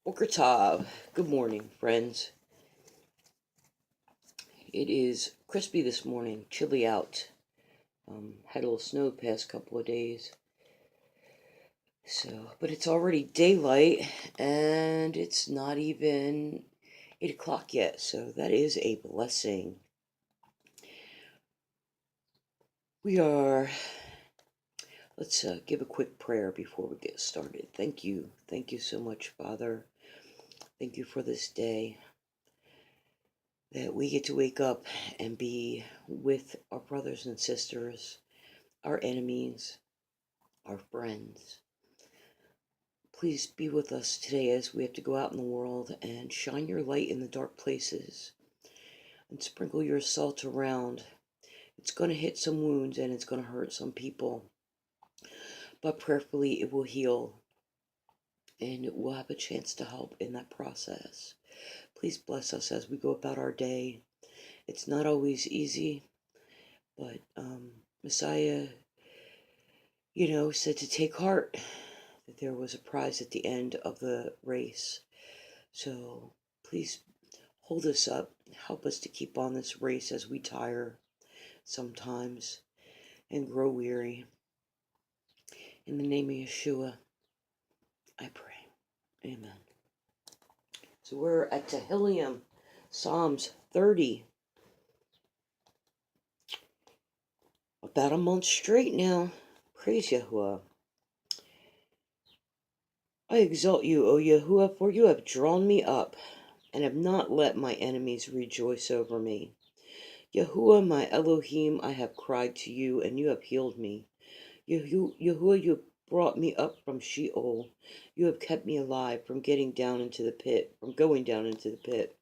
Boker Good morning, friends. It is crispy this morning, chilly out. Had a little snow the past couple of days. But it's already daylight, and it's not even 8 o'clock yet, so that is a blessing. Let's give a quick prayer before we get started. Thank you. Thank you so much, Father. Thank you for this day, that we get to wake up and be with our brothers and sisters, our enemies, our friends. Please be with us today as we have to go out in the world and shine your light in the dark places and sprinkle your salt around. It's going to hit some wounds and it's going to hurt some people, but prayerfully it will heal and we'll have a chance to help in that process. Please bless us as we go about our day. It's not always easy, but Messiah, said to take heart, that there was a prize at the end of the race. So please hold us up, help us to keep on this race as we tire sometimes and grow weary. In the name of Yeshua, I pray. Amen. So we're at Tehillim, Psalms 30. About a month straight now. Praise Yahuwah. I exalt you, O Yahuwah, for you have drawn me up, and have not let my enemies rejoice over me. Yahuwah, my Elohim, I have cried to you, and you have healed me. Yahuwah, you have brought me up from Sheol. You have kept me alive from going down into the pit.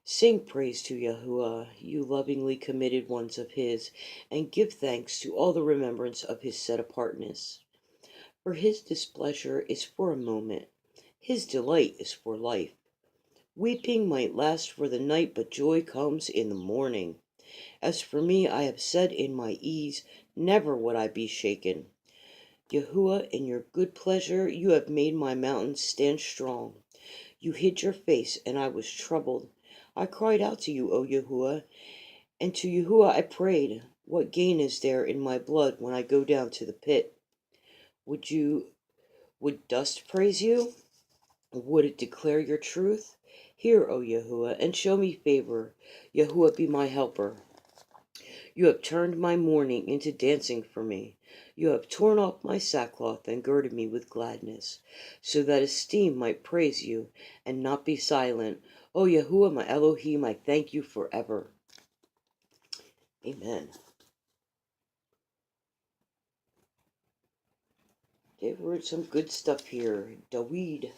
Sing praise to Yahuwah, you lovingly committed ones of his, and give thanks to all the remembrance of his set apartness. For his displeasure is for a moment, his delight is for life. Weeping might last for the night, but joy comes in the morning. As for me, I have said in my ease, never would I be shaken. Yahuwah, in your good pleasure, you have made my mountains stand strong. You hid your face, and I was troubled. I cried out to you, O Yahuwah, and to Yahuwah I prayed. What gain is there in my blood when I go down to the pit? Would dust praise you? Would it declare your truth? Hear, O Yahuwah, and show me favor. Yahuwah, be my helper. You have turned my mourning into dancing for me. You have torn off my sackcloth and girded me with gladness, so that esteem might praise you and not be silent. O Yahuwah, my Elohim, I thank you forever. Amen. They've wrote some good stuff here. Daweed.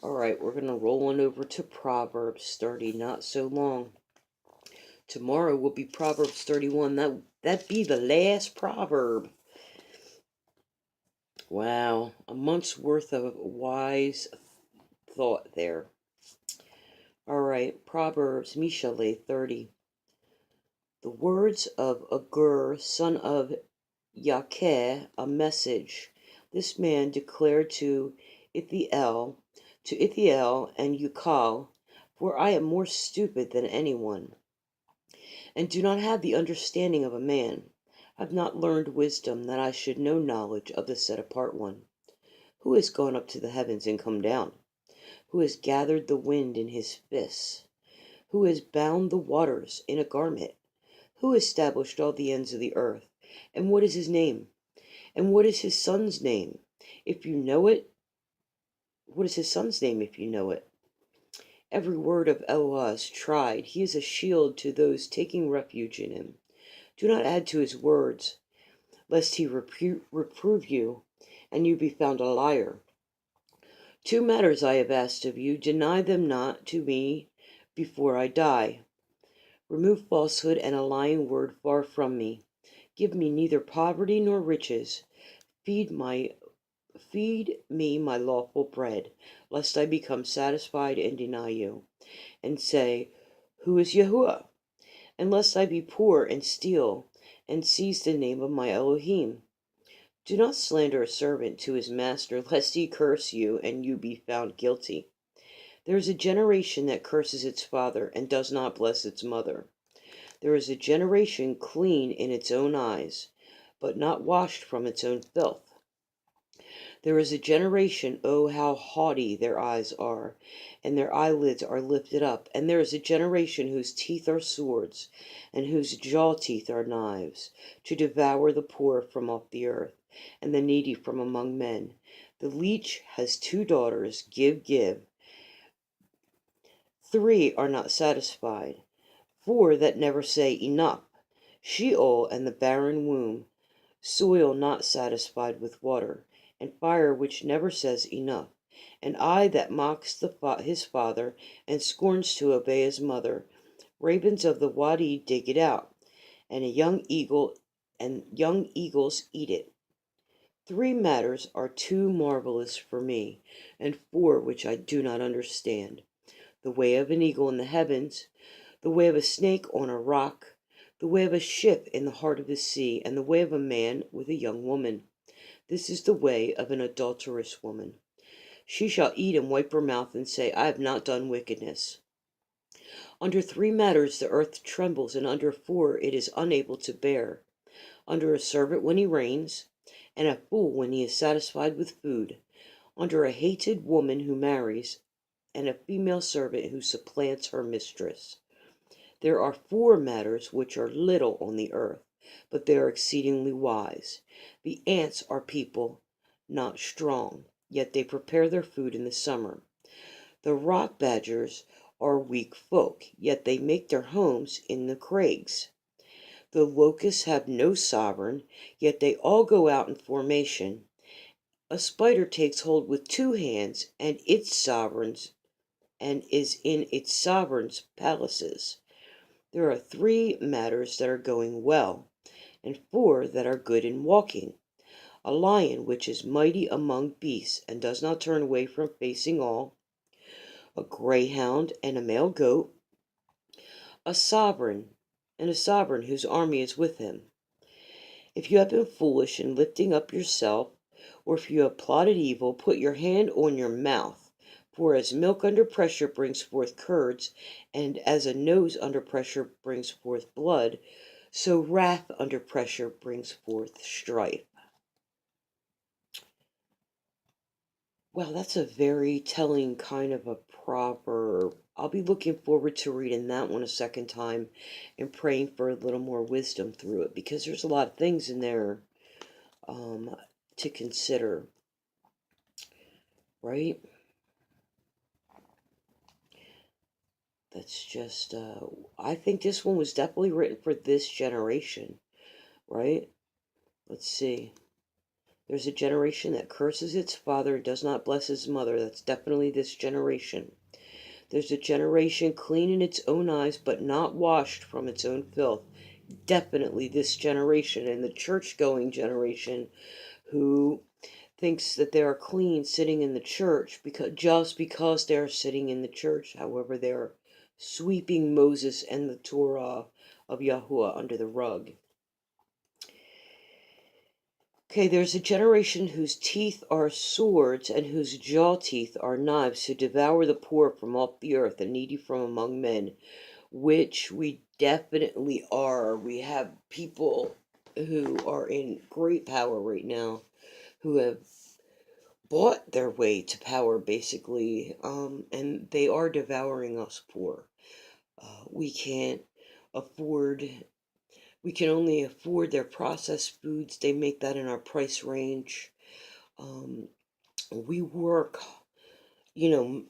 Alright, we're going to roll on over to Proverbs 30, not so long. Tomorrow will be Proverbs 31. That be the last proverb. Wow, a month's worth of wise thought there. Alright, Proverbs, Mishle 30. The words of Agur, son of Yakeh, a message. This man declared to Ithiel and Ukal, for I am more stupid than anyone, and do not have the understanding of a man. I have not learned wisdom, that I should know knowledge of the set apart one. Who has gone up to the heavens and come down? Who has gathered the wind in his fists? Who has bound the waters in a garment? Who established all the ends of the earth? And what is his name? And what is his son's name? If you know it, what is his son's name if you know it? Every word of Eloah is tried. He is a shield to those taking refuge in him. Do not add to his words, lest he reprove you, and you be found a liar. 2 matters I have asked of you. Deny them not to me before I die. Remove falsehood and a lying word far from me. Give me neither poverty nor riches. Feed me my lawful bread, lest I become satisfied and deny you, and say, who is Yahuwah? And lest I be poor and steal, and seize the name of my Elohim. Do not slander a servant to his master, lest he curse you and you be found guilty. There is a generation that curses its father and does not bless its mother. There is a generation clean in its own eyes, but not washed from its own filth. There is a generation, oh, how haughty their eyes are, and their eyelids are lifted up. And there is a generation whose teeth are swords, and whose jaw teeth are knives, to devour the poor from off the earth, and the needy from among men. The leech has two daughters, give, give. Three are not satisfied, four that never say enough. Sheol and the barren womb, soil not satisfied with water, and fire which never says enough. An eye that mocks his father, and scorns to obey his mother. Ravens of the Wadi dig it out, and young eagles eat it. Three matters are too marvelous for me, and four which I do not understand: the way of an eagle in the heavens, the way of a snake on a rock, the way of a ship in the heart of the sea, and the way of a man with a young woman. This is the way of an adulterous woman. She shall eat and wipe her mouth and say, I have not done wickedness. Under three matters the earth trembles, and under four it is unable to bear: under a servant when he reigns, and a fool when he is satisfied with food; under a hated woman who marries, and a female servant who supplants her mistress. There are four matters which are little on the earth, but they are exceedingly wise. The ants are people not strong, yet they prepare their food in the summer. The rock badgers are weak folk, yet they make their homes in the crags. The locusts have no sovereign, yet they all go out in formation. A spider takes hold with two hands, and is in its sovereign's palaces. There are three matters that are going well, and four that are good in walking: a lion which is mighty among beasts, and does not turn away from facing all; a greyhound and a male goat; a sovereign, and a sovereign whose army is with him. If you have been foolish in lifting up yourself, or if you have plotted evil, put your hand on your mouth. For as milk under pressure brings forth curds, and as a nose under pressure brings forth blood, so wrath under pressure brings forth strife. Well, that's a very telling kind of a proverb. I'll be looking forward to reading that one a second time and praying for a little more wisdom through it, because there's a lot of things in there to consider, right? That's just, I think this one was definitely written for this generation, right? Let's see. There's a generation that curses its father and does not bless his mother. That's definitely this generation. There's a generation clean in its own eyes, but not washed from its own filth. Definitely this generation, and the church-going generation who thinks that they are clean sitting in the church because they are sitting in the church. However, they are sweeping Moses and the Torah of Yahuwah under the rug. Okay, there's a generation whose teeth are swords and whose jaw teeth are knives, who devour the poor from off the earth and needy from among men, which we definitely are. We have people who are in great power right now who have bought their way to power, basically, and they are devouring us poor. We can't afford, we can only afford their processed foods. They make that in our price range. We work, you know,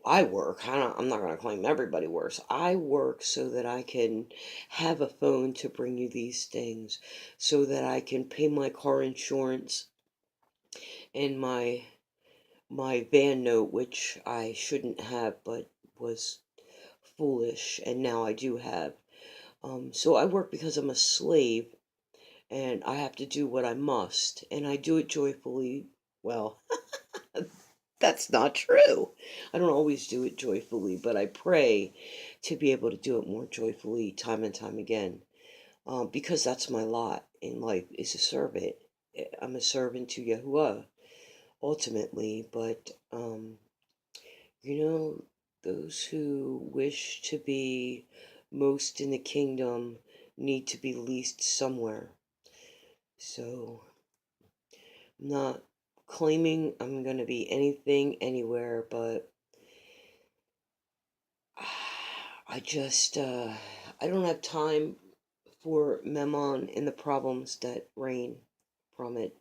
I work. I'm not going to claim everybody works. I work so that I can have a phone to bring you these things, so that I can pay my car insurance and my van note, which I shouldn't have, but was foolish, and now I do have. So I work because I'm a slave, and I have to do what I must, and I do it joyfully. Well, that's not true. I don't always do it joyfully, but I pray to be able to do it more joyfully time and time again, because that's my lot in life, is to serve it. I'm a servant to Yahuwah ultimately, but you know, those who wish to be most in the kingdom need to be least somewhere. So I'm not claiming I'm going to be anything anywhere, but I don't have time for Mammon and the problems that reign from it.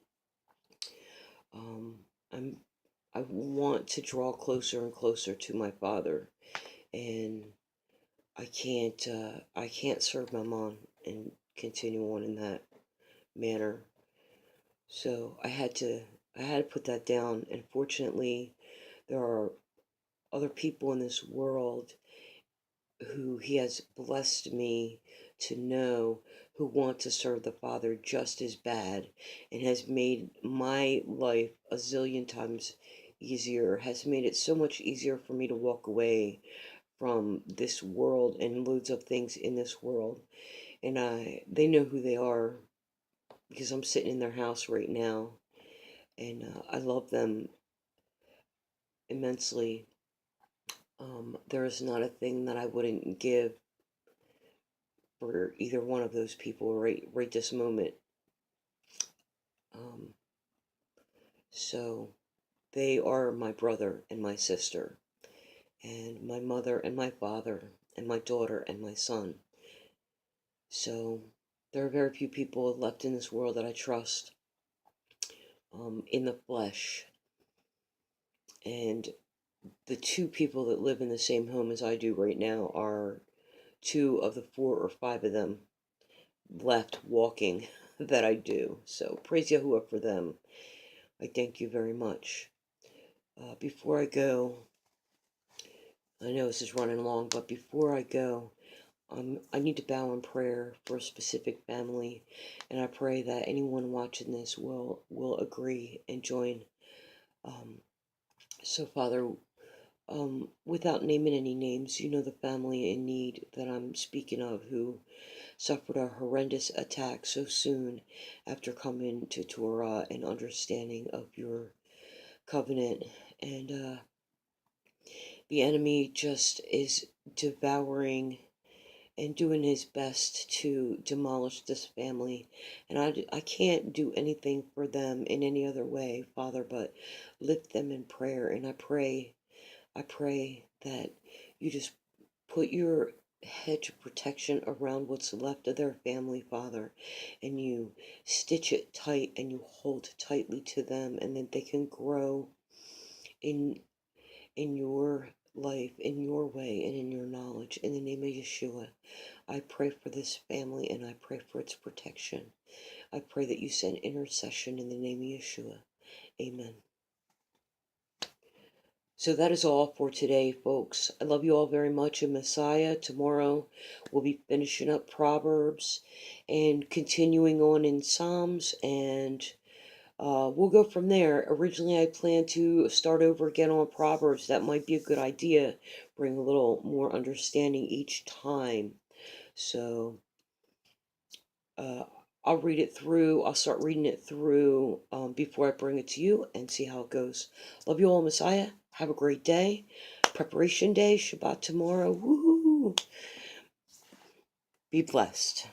Um, I want to draw closer and closer to my Father, and I can't serve Mammon and continue on in that manner. So I had to put that down. And fortunately, there are other people in this world who He has blessed me to know, who want to serve the Father just as bad, and has made my life a zillion times easier, has made it so much easier for me to walk away from this world and loads of things in this world. And they know who they are because I'm sitting in their house right now, and I love them immensely. There is not a thing that I wouldn't give for either one of those people right this moment. Um, so they are my brother and my sister, and my mother and my father, and my daughter and my son. So there are very few people left in this world that I trust in the flesh. And the two people that live in the same home as I do right now are two of the 4 or 5 of them left walking that I do. So praise Yahuwah for them. I thank you very much. Before I go, I know this is running long, but before I go, I need to bow in prayer for a specific family, and I pray that anyone watching this will agree and join. Um, so, Father, without naming any names, you know the family in need that I'm speaking of, who suffered a horrendous attack so soon after coming to Torah and understanding of your covenant. And the enemy just is devouring and doing his best to demolish this family. And I can't do anything for them in any other way, Father, but lift them in prayer. And I pray that you just put your hedge of protection around what's left of their family, Father, and you stitch it tight and you hold tightly to them, and that they can grow in your life, in your way, and in your knowledge. In the name of Yeshua, I pray for this family and I pray for its protection. I pray that you send intercession in the name of Yeshua. Amen. So that is all for today, folks. I love you all very much in Messiah. Tomorrow we'll be finishing up Proverbs and continuing on in Psalms, and we'll go from there. Originally, I planned to start over again on Proverbs. That might be a good idea. Bring a little more understanding each time. So uh, I'll read it through. I'll start reading it through before I bring it to you and see how it goes. Love you all, Messiah. Have a great day. Preparation day, Shabbat tomorrow. Woohoo! Be blessed.